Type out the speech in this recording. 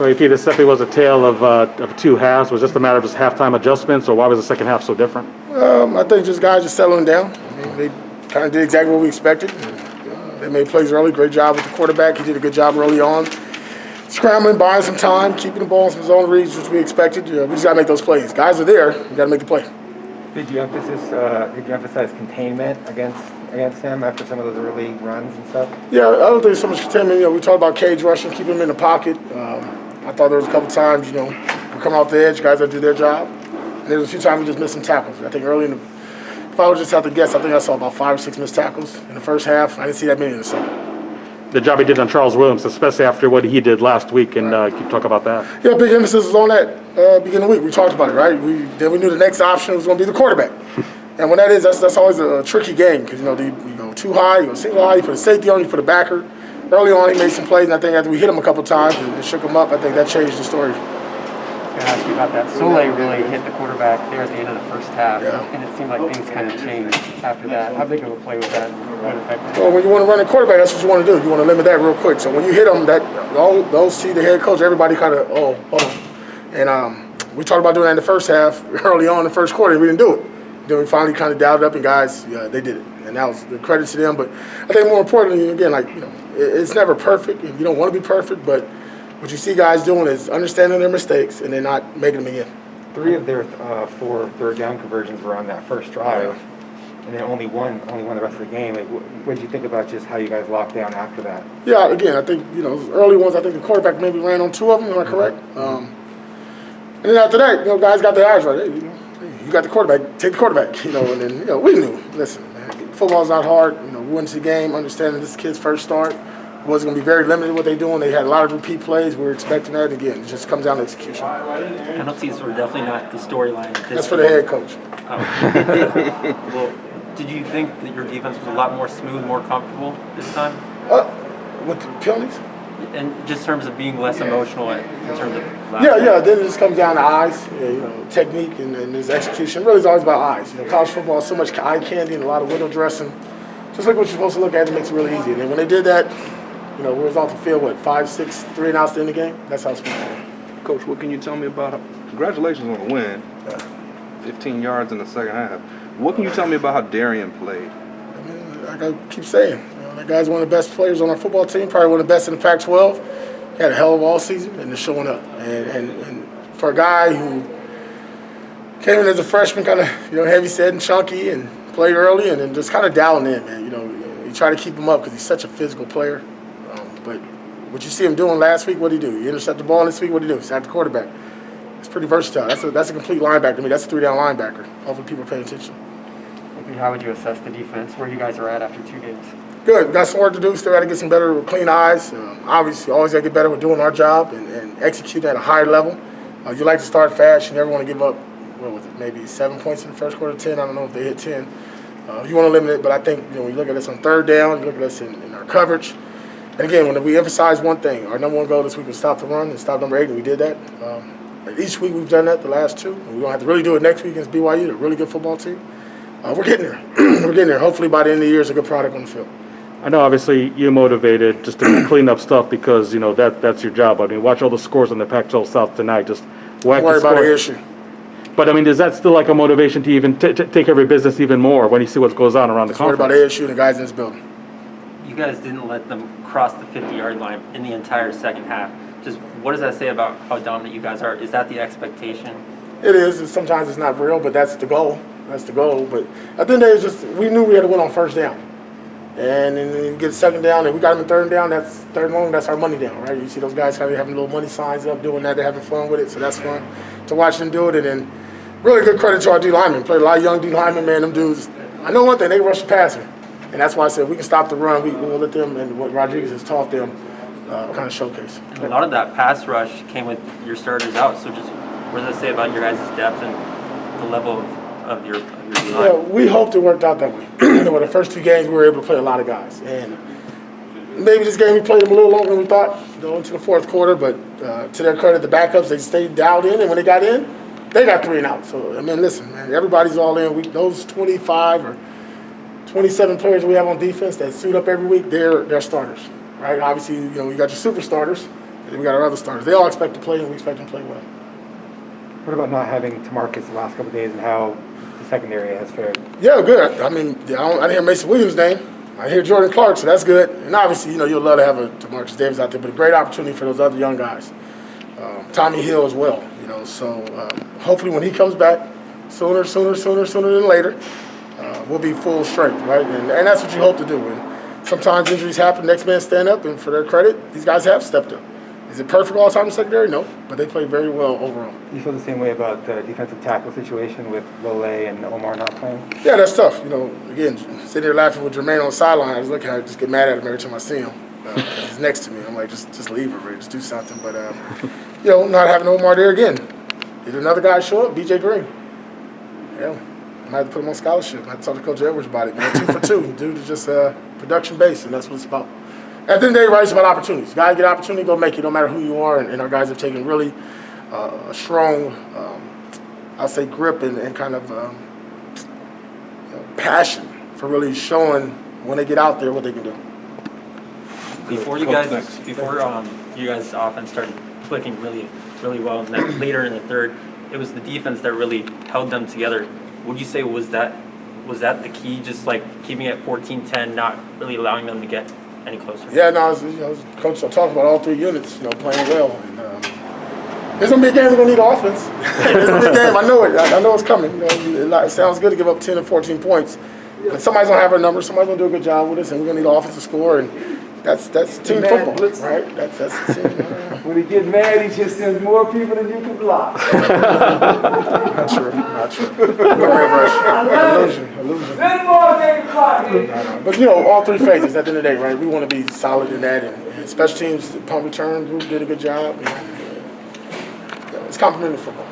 So AP, this definitely was a tale of two halves. Was this a matter of just halftime adjustments, or why was the second half so different? I think just guys just settling down. I mean, they kind of did exactly what we expected. They made plays early. Great job with the quarterback. He did a good job early on, scrambling, buying some time, keeping the ball in some zone reads, which we expected. We just got to make those plays. Guys are there. We got to make the play. Did you emphasize containment against him after some of those early runs and stuff? Yeah, I don't think so much containment. We talked about cage rushing, keeping him in the pocket. I thought there was a couple times, we're coming off the edge, guys that do their job. And there was a few times we just missed some tackles. I think early if I would just have to guess, I think I saw about 5 or 6 missed tackles in the first half. I didn't see that many in the second. The job he did on Charles Williams, especially after what he did last week, and can you talk about that? Yeah, big emphasis was on that beginning of the week. We talked about it, right? Then we knew the next option was going to be the quarterback. And when that is, that's always a tricky game because, you go too high, you go single high, you put a safety on, you put a backer. Early on, he made some plays, and I think after we hit him a couple times and shook him up, I think that changed the story. I was going to ask you about that. Soleil really hit the quarterback there at the end of the first half, and it seemed like things kind of changed after that. How big of a play was that? What affected? Well, when you want to run a quarterback, that's what you want to do. You want to limit that real quick. So when you hit them, those see the head coach, everybody kind of, hold on. And we talked about doing that in the first half, early on in the first quarter, and we didn't do it. Then we finally kind of dialed it up, and guys, they did it. And that was the credit to them. But I think more importantly, again, it's never perfect, and you don't want to be perfect, but what you see guys doing is understanding their mistakes and then not making them again. 3 of their 4 third down conversions were on that first drive, and then only one the rest of the game. What did you think about just how you guys locked down after that? Yeah, again, I think, early ones, I think the quarterback maybe ran on 2 of them, am I correct? And then after that, guys got their eyes right. Hey, you got the quarterback, take the quarterback, and then, we knew, listen, man, football's not hard. We went into the game understanding this kid's first start. It wasn't going to be very limited what they're doing. They had a lot of repeat plays. We were expecting that. Again, it just comes down to execution. Penalties were definitely not the storyline. That's for the head coach. Oh. Well, did you think that your defense was a lot more smooth, more comfortable this time? With the penalties? And just in terms of being less emotional in terms of Yeah. Then it just comes down to eyes, technique, and there's execution. Really, it's always about eyes. College football is so much eye candy and a lot of window dressing. Just look what you're supposed to look at. It makes it really easy. And then when they did that, we was off the field, 5, 6, 3 and outs in the game. That's how it's supposed to be. Coach, what can you tell me about? Congratulations on the win. 15 yards in the second half. What can you tell me about how Darian played? I mean, like I keep saying, that guy's one of the best players on our football team. Probably one of the best in the Pac-12. He had a hell of all season and is showing up. And for a guy who came in as a freshman, kind of heavy set and chunky, and played early, and then just kind of dialing in, man. You try to keep him up because he's such a physical player. But what you see him doing last week, what did he do? He intercepted the ball this week, what did he do? He sacked the quarterback. It's pretty versatile. That's a complete linebacker to me. That's a 3-down linebacker. Hopefully people are paying attention. How would you assess the defense, where you guys are at after 2 games? Good. We've got some work to do. Still got to get some better with clean eyes. Obviously, always got to get better with doing our job and execute at a higher level. You like to start fast. You never want to give up, maybe 7 points in the first quarter, 10. I don't know if they hit 10. You want to limit it, but I think when you look at us on third down, you look at us in our coverage. And again, when we emphasize one thing, our number 1 goal this week was stop the run and stop number 8, and we did that. Each week we've done that the last 2. And we're going to have to really do it next week against BYU, a really good football team. We're getting there. We're getting there. Hopefully by the end of the year, it's a good product on the field. I know obviously you're motivated just to clean up stuff because, that's your job. I mean, watch all the scores on the Pac-12 South tonight. Just whack the Don't worry about scores. the issue. But, I mean, is that still like a motivation to even take every business even more when you see what goes on around the Don't worry conference? about the issue and the guys in this building. You guys didn't let them cross the 50-yard line in the entire second half. Just what does that say about how dominant you guys are? Is that the expectation? It is. Sometimes it's not real, but that's the goal. That's the goal. But at the end of the day, we knew we had to win on first down. And then you get second down, and we got them in third down. That's third long. That's our money down, right? You see those guys kind of having little money signs up, doing that. They're having fun with it, so that's fun to watch them do it. And then really good credit to our D linemen. Played a lot of young D linemen, man. Them dudes. I know one thing: they rush the passer, and that's why I said we can stop the run. We'll let them and what Rodriguez has taught them kind of showcase. And a lot of that pass rush came with your starters out. So just what does that say about your guys' depth and the level of your D line? Yeah, we hoped it worked out that way. The first 2 games we were able to play a lot of guys, and maybe this game we played them a little longer than we thought, into the fourth quarter. But to their credit, the backups, they stayed dialed in, and when they got in, they got 3 and out. So I mean, listen, man, everybody's all in. Those 25 or 27 players we have on defense that suit up every week, they're starters, right? Obviously, you got your super starters, And then we got our other starters. They all expect to play, and we expect them to play well. What about not having Tamarcus the last couple of days and how the secondary has fared? Yeah, good. I mean, I didn't hear Mason Williams' name. I hear Jordan Clark, so that's good. And obviously, you'll love to have a DeMarcus Davis out there, but a great opportunity for those other young guys. Tommy Hill as well, So hopefully when he comes back, sooner than later, we'll be full strength, right? And that's what you hope to do. And sometimes injuries happen, next man stand up, and for their credit, these guys have stepped up. Is it perfect all the time in secondary? No, but they play very well overall. You feel the same way about the defensive tackle situation with Lole and Omar not playing? Yeah, that's tough. Again, sitting here laughing with Jermaine on the sideline, I was looking at it, just get mad at him every time I see him. He's next to me. I'm like, just leave it, just do something. But, not having Omar there again. Did another guy show up? BJ Green. Yeah, I might have to put him on scholarship. I talked to Coach Edwards about it. 2 for 2. Dude is just production based, and that's what it's about. At the end of the day, right, it's about opportunities. Guys get opportunity, go make it, no matter who you are. And our guys have taken really a strong, I'll say, grip and kind of passion for really showing when they get out there what they can do. Before you guys' offense started clicking really well, and then later in the third, it was the defense that really held them together. Would you say was that the key, just like keeping it 14-10, not really allowing them to get any closer? Yeah, no, Coach, I talked about all 3 units, playing well. And, there's gonna be a game we're gonna need offense. There's gonna be a game. I know it. I know it's coming. It sounds good to give up 10 and 14 points, but somebody's gonna have our number. Somebody's gonna do a good job with us, and we're gonna need offense to score. And that's team football, right? That's team. When he gets mad, he just sends more people than you can block. Not true. Illusion. Send more than you can block. But all 3 phases. At the end of the day, right? We want to be solid in that, and special teams, punt return group did a good job. It's complementary football.